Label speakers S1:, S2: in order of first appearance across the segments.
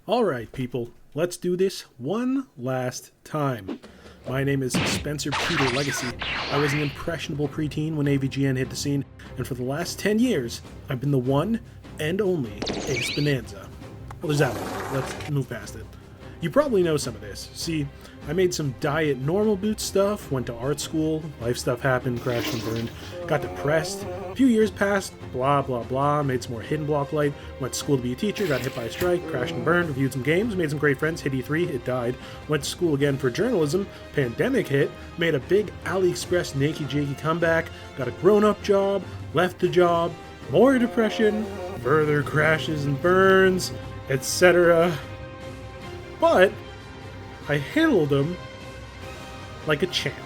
S1: Alright people, let's do this one last time. My name is Spencer Peter Legacy. I was an impressionable preteen when AVGN hit the scene, and for the last 10 years, I've been the one and only AceBonanza. Well, there's that one. Let's move past it. You probably know some of this. See, I made some diet normal boot stuff, went to art school, life stuff happened, crashed and burned, got depressed, a few years passed, blah blah blah, made some more hidden block light, went to school to be a teacher, got hit by a strike, crashed and burned, reviewed some games, made some great friends, hit E3, it died, went to school again for journalism, pandemic hit, made a big AliExpress naked jakey comeback, got a grown-up job, left the job, more depression, further crashes and burns, etc. But I handled them like a champ.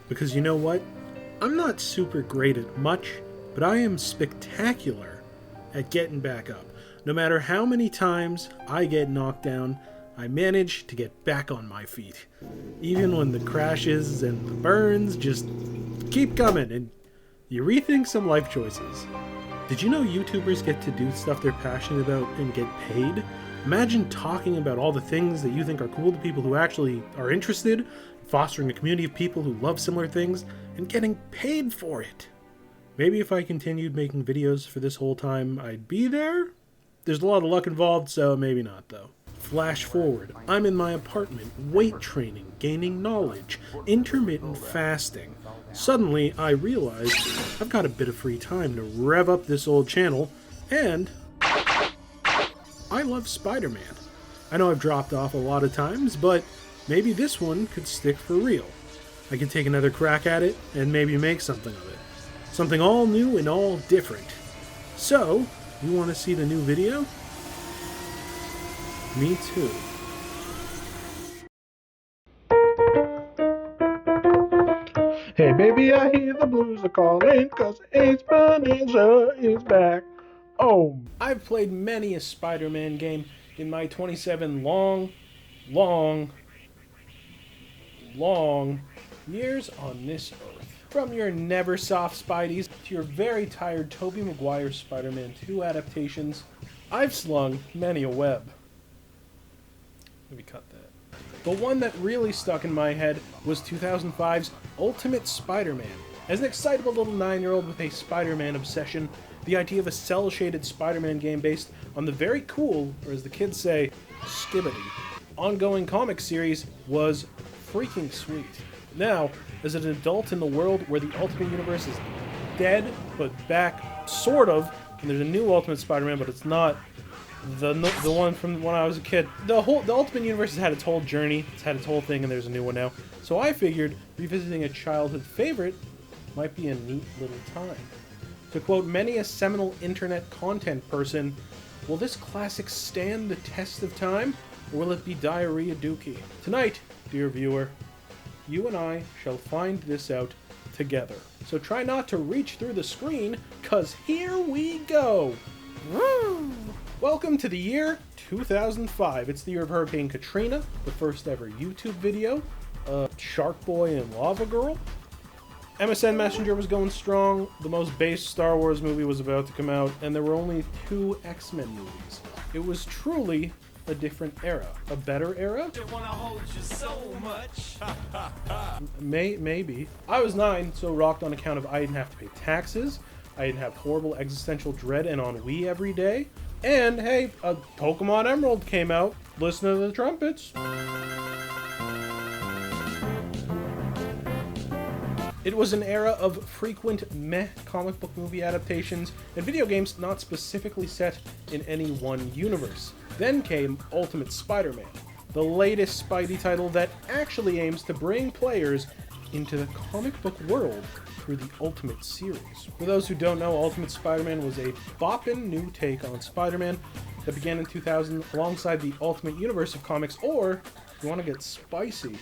S1: Because you know what? I'm not super great at much, but I am spectacular at getting back up. No matter how many times I get knocked down, I manage to get back on my feet. Even when the crashes and the burns just keep coming and you rethink some life choices. Did you know YouTubers get to do stuff they're passionate about and get paid? Imagine talking about all the things that you think are cool to people who actually are interested, fostering a community of people who love similar things, and getting paid for it. Maybe if I continued making videos for this whole time, I'd be there? There's a lot of luck involved, so maybe not though. Flash forward, I'm in my apartment, weight training, gaining knowledge, intermittent fasting. Suddenly, I realized I've got a bit of free time to rev up this old channel, and I love Spider-Man. I know I've dropped off a lot of times, but maybe this one could stick for real. I could take another crack at it and maybe make something of it. Something all new and all different. So, you want to see the new video? Me too.
S2: Hey baby, I hear the blues are calling, cause AceBonanza is back. Oh,
S1: I've played many a Spider-Man game in my 27 long years on this earth. From your never soft Spideys to your very tired Tobey Maguire Spider-Man 2 adaptations, I've slung many a web. Maybe cut that. The one that really stuck in my head was 2005's Ultimate Spider-Man. As an excitable little 9-year-old with a Spider-Man obsession, the idea of a cel-shaded Spider-Man game based on the very cool, or as the kids say, skibbity, ongoing comic series was freaking sweet. Now, as an adult in the world where the Ultimate Universe is dead, but back, sort of, and there's a new Ultimate Spider-Man, but it's not the one from when I was a kid. The Ultimate Universe has had its whole journey, it's had its whole thing, and there's a new one now. So I figured revisiting a childhood favorite might be a neat little time. To quote many a seminal internet content person, will this classic stand the test of time, or will it be diarrhea dookie? Tonight, dear viewer, you and I shall find this out together. So try not to reach through the screen, cause here we go! Woo! Welcome to the year 2005. It's the year of Hurricane Katrina, the first ever YouTube video, Shark Boy and Lava Girl. MSN Messenger was going strong, the most base Star Wars movie was about to come out, and there were only 2 X-Men movies. It was truly a different era. A better era? Maybe. I was 9, so rocked on account of I didn't have to pay taxes, I didn't have horrible existential dread and ennui every day, and hey, Pokemon Emerald came out. Listen to the trumpets. It was an era of frequent meh comic book movie adaptations and video games not specifically set in any one universe. Then came Ultimate Spider-Man, the latest Spidey title that actually aims to bring players into the comic book world through the Ultimate series. For those who don't know, Ultimate Spider-Man was a boppin' new take on Spider-Man that began in 2000 alongside the Ultimate Universe of comics, or, if you want to get spicy,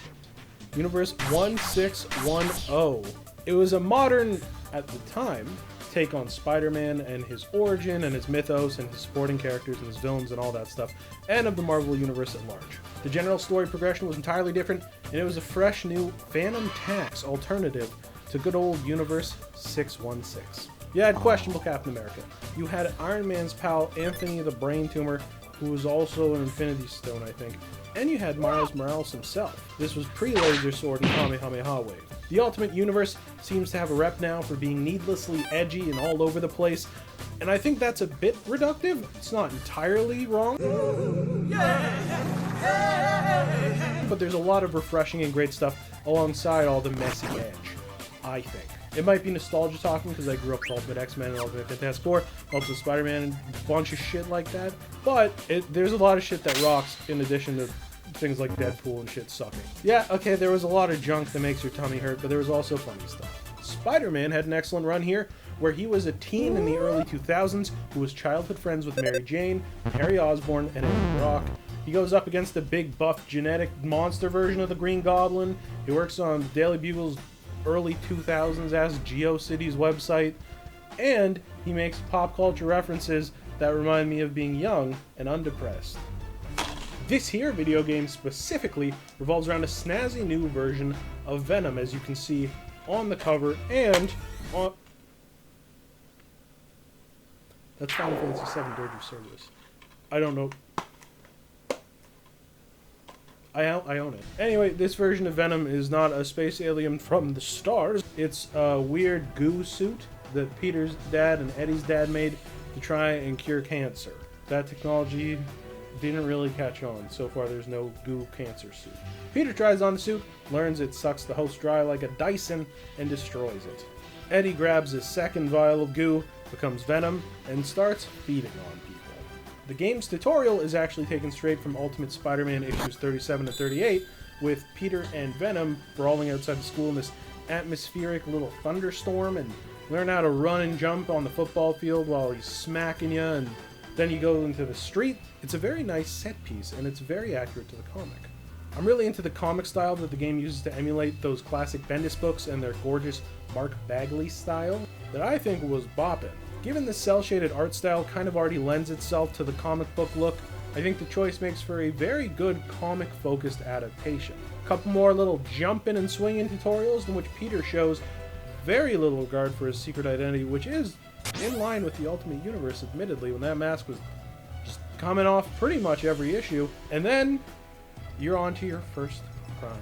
S1: Universe 1610. It was a modern, at the time, take on Spider-Man and his origin and his mythos and his supporting characters and his villains and all that stuff, and of the Marvel Universe at large. The general story progression was entirely different, and it was a fresh new Phantom Tax alternative to good old Universe 616. You had questionable Captain America. You had Iron Man's pal, Anthony the Brain Tumor, who was also an Infinity Stone, I think. And you had Miles Morales himself. This was pre-Laser Sword and Kamehameha Wave. The Ultimate Universe seems to have a rep now for being needlessly edgy and all over the place, and I think that's a bit reductive. It's not entirely wrong. But there's a lot of refreshing and great stuff alongside all the messy edge, I think. It might be nostalgia talking because I grew up with Ultimate X-Men and Ultimate Fantastic Four, Ultimate Spider-Man, and a bunch of shit like that. But there's a lot of shit that rocks in addition to things like Deadpool and shit sucking. Yeah, okay, there was a lot of junk that makes your tummy hurt, but there was also funny stuff. Spider-Man had an excellent run here, where he was a teen in the early 2000s who was childhood friends with Mary Jane, Harry Osborn, and Eddie Brock. He goes up against a big, buff, genetic monster version of the Green Goblin. He works on Daily Bugle's early 2000s Ask GeoCities website, and he makes pop culture references that remind me of being young and undepressed. This here video game specifically revolves around a snazzy new version of Venom, as you can see on the cover, and on... That's Final Fantasy VII Dirge of Cerberus. I don't know. I own it. Anyway, this version of Venom is not a space alien from the stars. It's a weird goo suit that Peter's dad and Eddie's dad made to try and cure cancer. That technology didn't really catch on. So far, there's no goo cancer suit. Peter tries on the suit, learns it sucks the host dry like a Dyson, and destroys it. Eddie grabs his second vial of goo, becomes Venom, and starts feeding on people. The game's tutorial is actually taken straight from Ultimate Spider-Man issues 37 to 38, with Peter and Venom brawling outside the school in this atmospheric little thunderstorm, and learn how to run and jump on the football field while he's smacking you, and then you go into the street. It's a very nice set piece, and it's very accurate to the comic. I'm really into the comic style that the game uses to emulate those classic Bendis books and their gorgeous Mark Bagley style that I think was bopping. Given the cel-shaded art style kind of already lends itself to the comic book look, I think the choice makes for a very good comic-focused adaptation. A couple more little jumping and swinging tutorials in which Peter shows very little regard for his secret identity, which is in line with the Ultimate Universe, admittedly, when that mask was just coming off pretty much every issue. And then you're on to your first crime.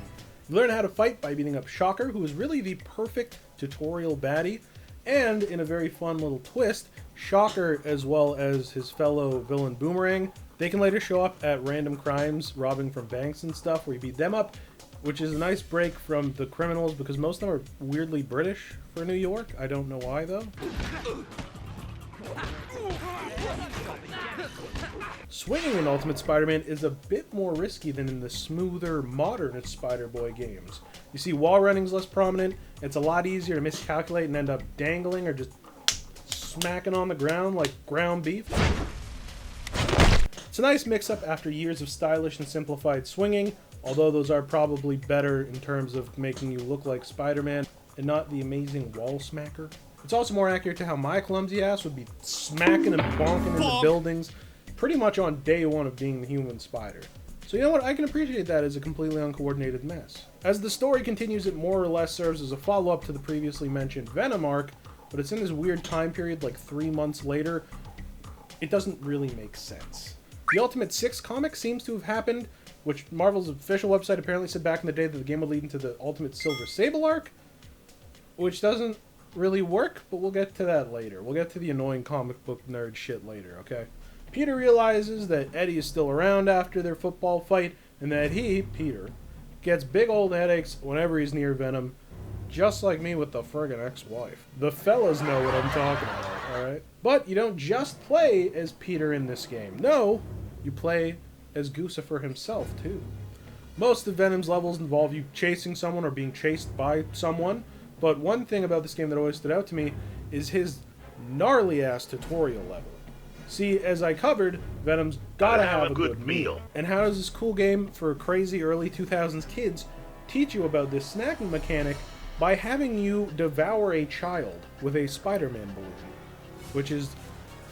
S1: You learn how to fight by beating up Shocker, who is really the perfect tutorial baddie. And in a very fun little twist, Shocker, as well as his fellow villain Boomerang, they can later show up at random crimes, robbing from banks and stuff, where you beat them up, which is a nice break from the criminals, because most of them are weirdly British for New York. I don't know why, though. Swinging in Ultimate Spider-Man is a bit more risky than in the smoother, modern Spider-Boy games. You see, wall running's less prominent, it's a lot easier to miscalculate and end up dangling or just smacking on the ground like ground beef. It's a nice mix-up after years of stylish and simplified swinging, although those are probably better in terms of making you look like Spider-Man and not the amazing wall smacker. It's also more accurate to how my clumsy ass would be smacking and bonking into buildings pretty much on day one of being the human spider. So you know what, I can appreciate that as a completely uncoordinated mess. As the story continues, it more or less serves as a follow-up to the previously mentioned Venom arc, but it's in this weird time period like 3 months later. It doesn't really make sense. The Ultimate 6 comic seems to have happened, which Marvel's official website apparently said back in the day that the game would lead into the Ultimate Silver Sable arc, which doesn't really work, but we'll get to that later. We'll get to the annoying comic book nerd shit later, okay? Peter realizes that Eddie is still around after their football fight, and that he, Peter, gets big old headaches whenever he's near Venom, just like me with the friggin' ex-wife. The fellas know what I'm talking about, alright? But you don't just play as Peter in this game. No, you play as Guccifer himself, too. Most of Venom's levels involve you chasing someone or being chased by someone, but one thing about this game that always stood out to me is his gnarly-ass tutorial level. See, as I covered, Venom's gotta have a good meal. And how does this cool game for crazy early 2000s kids teach you about this snacking mechanic? By having you devour a child with a Spider-Man balloon, which is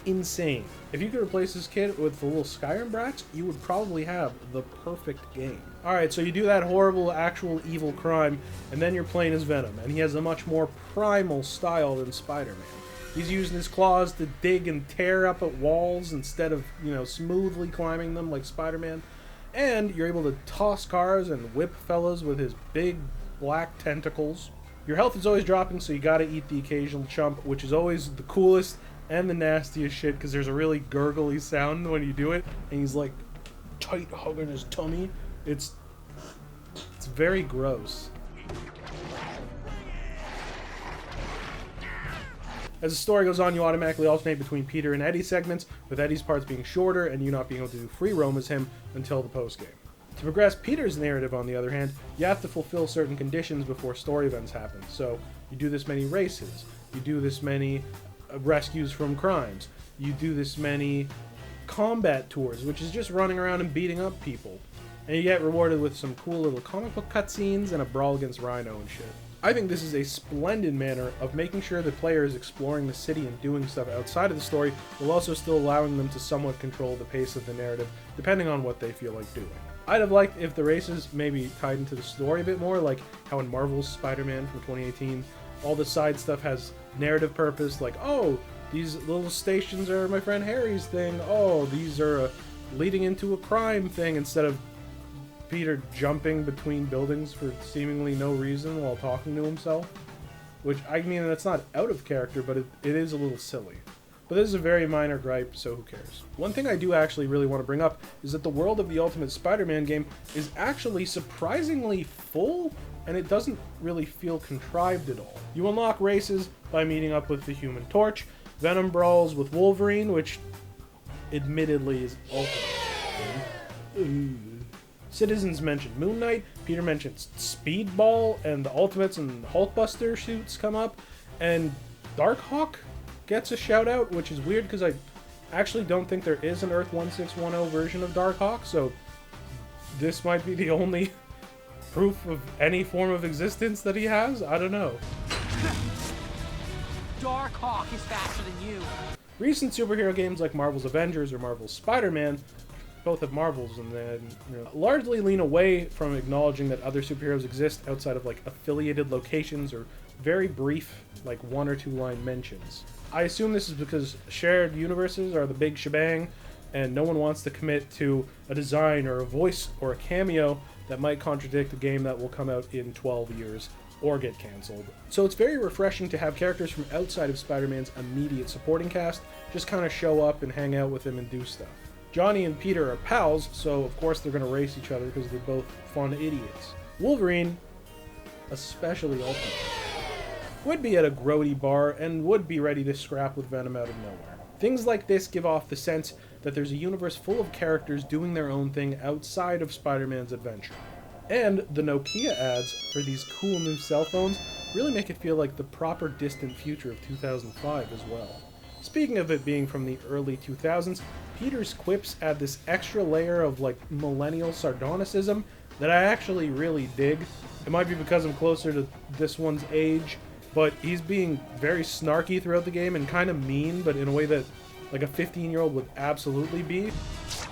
S1: insane. If you could replace this kid with the little Skyrim brats, you would probably have the perfect game. Alright, so you do that horrible, actual evil crime, and then you're playing as Venom, and he has a much more primal style than Spider-Man. He's using his claws to dig and tear up at walls instead of, smoothly climbing them like Spider-Man. And you're able to toss cars and whip fellas with his big black tentacles. Your health is always dropping, so you gotta eat the occasional chump, which is always the coolest and the nastiest shit, because there's a really gurgly sound when you do it, and he's like tight hugging his tummy. It's very gross. As the story goes on, you automatically alternate between Peter and Eddie segments, with Eddie's parts being shorter and you not being able to do free roam as him until the post-game. To progress Peter's narrative, on the other hand, you have to fulfill certain conditions before story events happen. So, you do this many races, you do this many rescues from crimes, you do this many combat tours, which is just running around and beating up people. And you get rewarded with some cool little comic book cutscenes and a brawl against Rhino and shit. I think this is a splendid manner of making sure the player is exploring the city and doing stuff outside of the story, while also still allowing them to somewhat control the pace of the narrative, depending on what they feel like doing. I'd have liked if the races maybe tied into the story a bit more, like how in Marvel's Spider-Man from 2018, all the side stuff has narrative purpose, like, oh, these little stations are my friend Harry's thing, oh, these are leading into a crime thing, instead of Peter jumping between buildings for seemingly no reason while talking to himself. Which, I mean, that's not out of character, but it is a little silly. But this is a very minor gripe, so who cares? One thing I do actually really want to bring up is that the world of the Ultimate Spider-Man game is actually surprisingly full, and it doesn't really feel contrived at all. You unlock races by meeting up with the Human Torch, Venom brawls with Wolverine, which admittedly is Ultimate. Citizens mentioned Moon Knight, Peter mentions Speedball, and the Ultimates and Hulkbuster suits come up, and Darkhawk gets a shout out, which is weird because I actually don't think there is an Earth 1610 version of Darkhawk, so this might be the only proof of any form of existence that he has. I don't know.
S3: Darkhawk is faster than you.
S1: Recent superhero games like Marvel's Avengers or Marvel's Spider-Man, both have Marvels, and then largely lean away from acknowledging that other superheroes exist outside of like affiliated locations or very brief, like 1 or 2 line mentions. I assume this is because shared universes are the big shebang, and no one wants to commit to a design or a voice or a cameo that might contradict a game that will come out in 12 years or get cancelled. So it's very refreshing to have characters from outside of Spider-Man's immediate supporting cast just kind of show up and hang out with him and do stuff. Johnny and Peter are pals, so of course they're going to race each other because they're both fun idiots. Wolverine, especially Ultimate, would be at a grody bar and would be ready to scrap with Venom out of nowhere. Things like this give off the sense that there's a universe full of characters doing their own thing outside of Spider-Man's adventure. And the Nokia ads for these cool new cell phones really make it feel like the proper distant future of 2005 as well. Speaking of it being from the early 2000s, Peter's quips add this extra layer of like millennial sardonicism that I actually really dig. It might be because I'm closer to this one's age, but he's being very snarky throughout the game and kind of mean, but in a way that like a 15-year-old would absolutely be.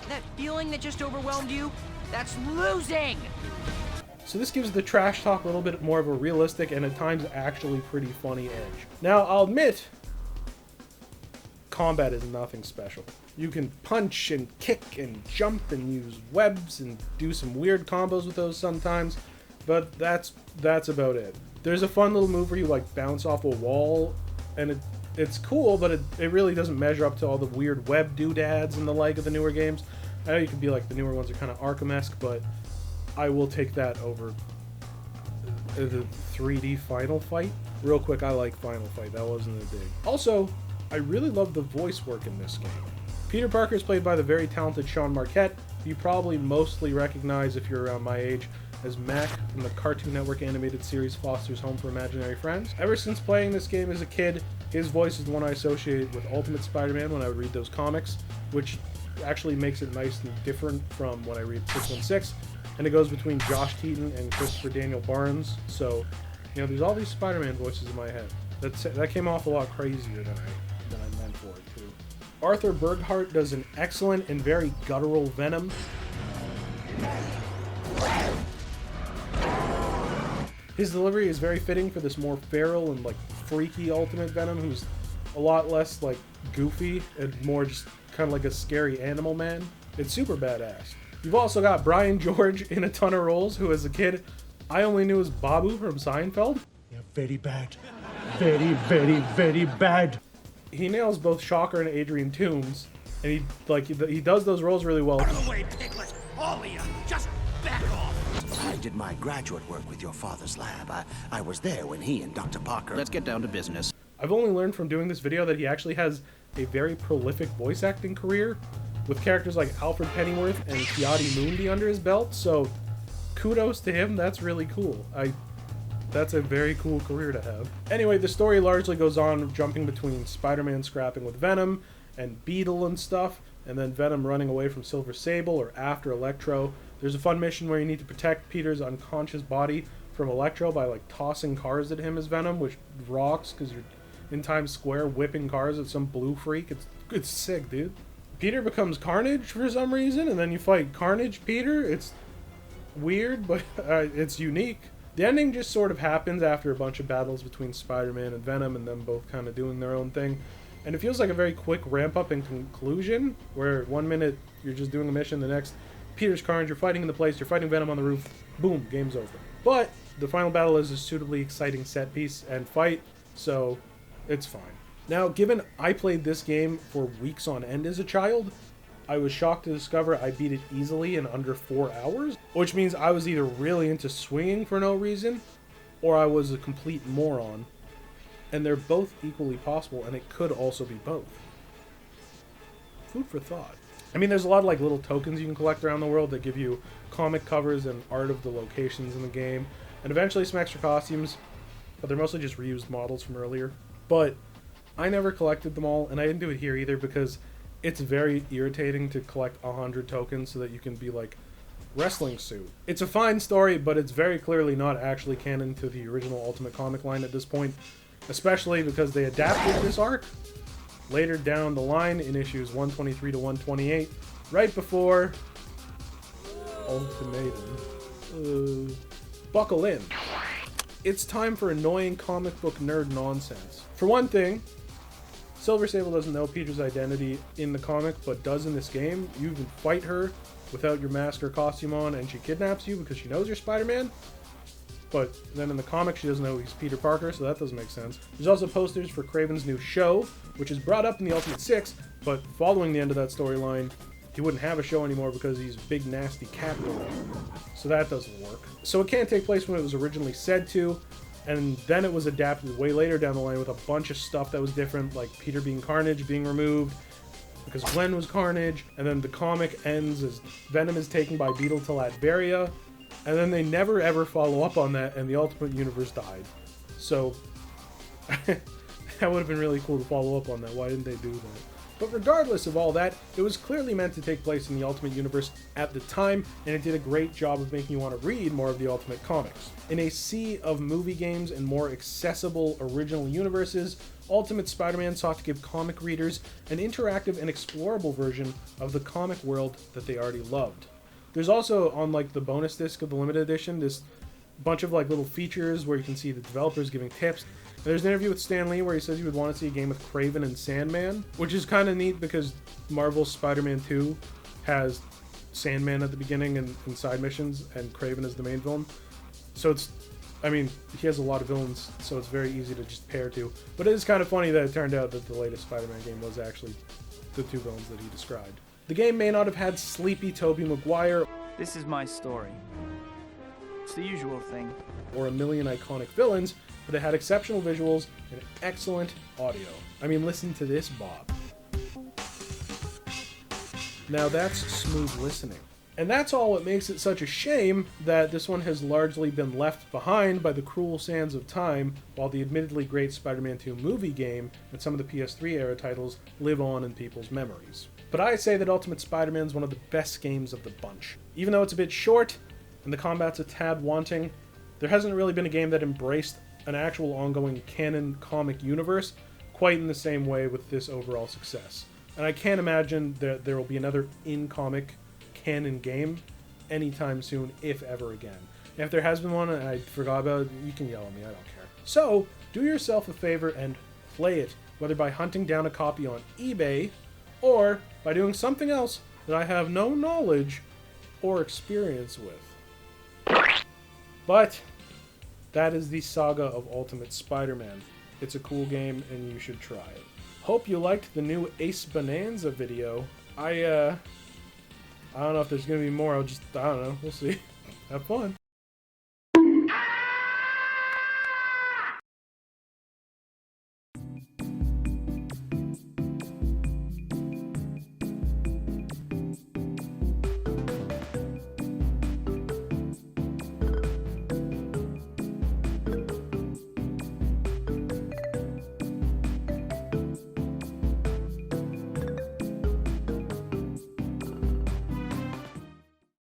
S3: That feeling that just overwhelmed you? That's losing!
S1: So this gives the trash talk a little bit more of a realistic and at times actually pretty funny edge. Now, I'll admit, combat is nothing special. You can punch and kick and jump and use webs and do some weird combos with those sometimes, but that's about it. There's a fun little move where you like bounce off a wall, and it's cool, but it really doesn't measure up to all the weird web doodads and the like of the newer games. I know you can be like, the newer ones are kind of Arkham-esque, but I will take that over the 3D Final Fight. Real quick, I like Final Fight. That wasn't a dig. Also, I really love the voice work in this game. Peter Parker is played by the very talented Sean Marquette, who you probably mostly recognize if you're around my age as Mac from the Cartoon Network animated series Foster's Home for Imaginary Friends. Ever since playing this game as a kid, his voice is the one I associated with Ultimate Spider-Man when I would read those comics, which actually makes it nice and different from when I read 616. And it goes between Josh Keaton and Christopher Daniel Barnes, so there's all these Spider-Man voices in my head. That came off a lot crazier than I meant for it too. Arthur Burghart does an excellent and very guttural Venom. His delivery is very fitting for this more feral and like freaky Ultimate Venom, who's a lot less like goofy and more just kind of like a scary animal man. It's super badass. You've also got Brian George in a ton of roles, who as a kid I only knew as Babu from Seinfeld.
S2: You're very bad. Very, very, very bad.
S1: He nails both Shocker and Adrian Toomes, and he does those roles really well.
S4: Out of the way, piglets! All of you, just back off!
S5: I did my graduate work with your father's lab. I was there when he and Dr. Parker...
S3: Let's get down to business.
S1: I've only learned from doing this video that he actually has a very prolific voice acting career, with characters like Alfred Pennyworth and Kiadi Mundi under his belt, so kudos to him. That's really cool. That's a very cool career to have. Anyway, the story largely goes on jumping between Spider-Man scrapping with Venom and Beetle and stuff, and then Venom running away from Silver Sable or after Electro. There's a fun mission where you need to protect Peter's unconscious body from Electro by like tossing cars at him as Venom, which rocks because you're in Times Square whipping cars at some blue freak. It's sick, dude. Peter becomes Carnage for some reason, and then you fight Carnage Peter. It's weird, but it's unique. The ending just sort of happens after a bunch of battles between Spider-Man and Venom and them both kind of doing their own thing. And it feels like a very quick ramp-up and conclusion, where 1 minute you're just doing a mission, the next Peter's Carnage, you're fighting in the place, you're fighting Venom on the roof, boom, game's over. But the final battle is a suitably exciting set piece and fight, so it's fine. Now, given I played this game for weeks on end as a child, I was shocked to discover I beat it easily in under 4 hours, which means I was either really into swinging for no reason, or I was a complete moron. And they're both equally possible, and it could also be both. Food for thought. I mean, there's a lot of like little tokens you can collect around the world that give you comic covers and art of the locations in the game, and eventually some extra costumes, but they're mostly just reused models from earlier. But I never collected them all, and I didn't do it here either because it's very irritating to collect 100 tokens so that you can be like wrestling suit. It's a fine story, but it's very clearly not actually canon to the original Ultimate Comic line at this point, especially because they adapted this arc later down the line in issues 123 to 128, right before Ultimatum. Buckle in. It's time for annoying comic book nerd nonsense. For one thing, Silver Sable doesn't know Peter's identity in the comic, but does in this game. You can fight her without your mask or costume on, and she kidnaps you because she knows you're Spider-Man. But then in the comic, she doesn't know he's Peter Parker, so that doesn't make sense. There's also posters for Kraven's new show, which is brought up in the Ultimate 6, but following the end of that storyline, he wouldn't have a show anymore because he's big, nasty cat boy. So that doesn't work. So it can't take place when it was originally said to, and then it was adapted way later down the line with a bunch of stuff that was different, like Peter being Carnage being removed, because Gwen was Carnage, and then the comic ends as Venom is taken by Beetle to Latveria, and then they never ever follow up on that, and the Ultimate Universe died. So, that would have been really cool to follow up on that. Why didn't they do that? But regardless of all that, it was clearly meant to take place in the Ultimate Universe at the time, and it did a great job of making you want to read more of the Ultimate comics. In a sea of movie games and more accessible original universes, Ultimate Spider-Man sought to give comic readers an interactive and explorable version of the comic world that they already loved. There's also, on like the bonus disc of the limited edition, this bunch of like little features where you can see the developers giving tips. And there's an interview with Stan Lee where he says he would want to see a game with Kraven and Sandman, which is kind of neat because Marvel's Spider-Man 2 has Sandman at the beginning and side missions, and Kraven is the main villain. So it's, I mean, he has a lot of villains, so it's very easy to just pair two. But it is kind of funny that it turned out that the latest Spider-Man game was actually the two villains that he described. The game may not have had sleepy Tobey Maguire
S6: This is my story. It's the usual thing.
S1: or a million iconic villains, but it had exceptional visuals and excellent audio. I mean, listen to this, Bob. Now that's smooth listening. And that's all what makes it such a shame that this one has largely been left behind by the cruel sands of time, while the admittedly great Spider-Man 2 movie game and some of the PS3 era titles live on in people's memories. But I say that Ultimate Spider-Man is one of the best games of the bunch. Even though it's a bit short and the combat's a tad wanting, there hasn't really been a game that embraced an actual ongoing canon comic universe quite in the same way with this overall success. And I can't imagine that there will be another in-comic canon game anytime soon, if ever again. And if there has been one and I forgot about it, you can yell at me, I don't care. So, do yourself a favor and play it whether by hunting down a copy on eBay or by doing something else that I have no knowledge or experience with. But that is the saga of Ultimate Spider-Man. It's a cool game and you should try it. Hope you liked the new AceBonanza video. I don't know if there's gonna be more. I don't know. We'll see. Have fun.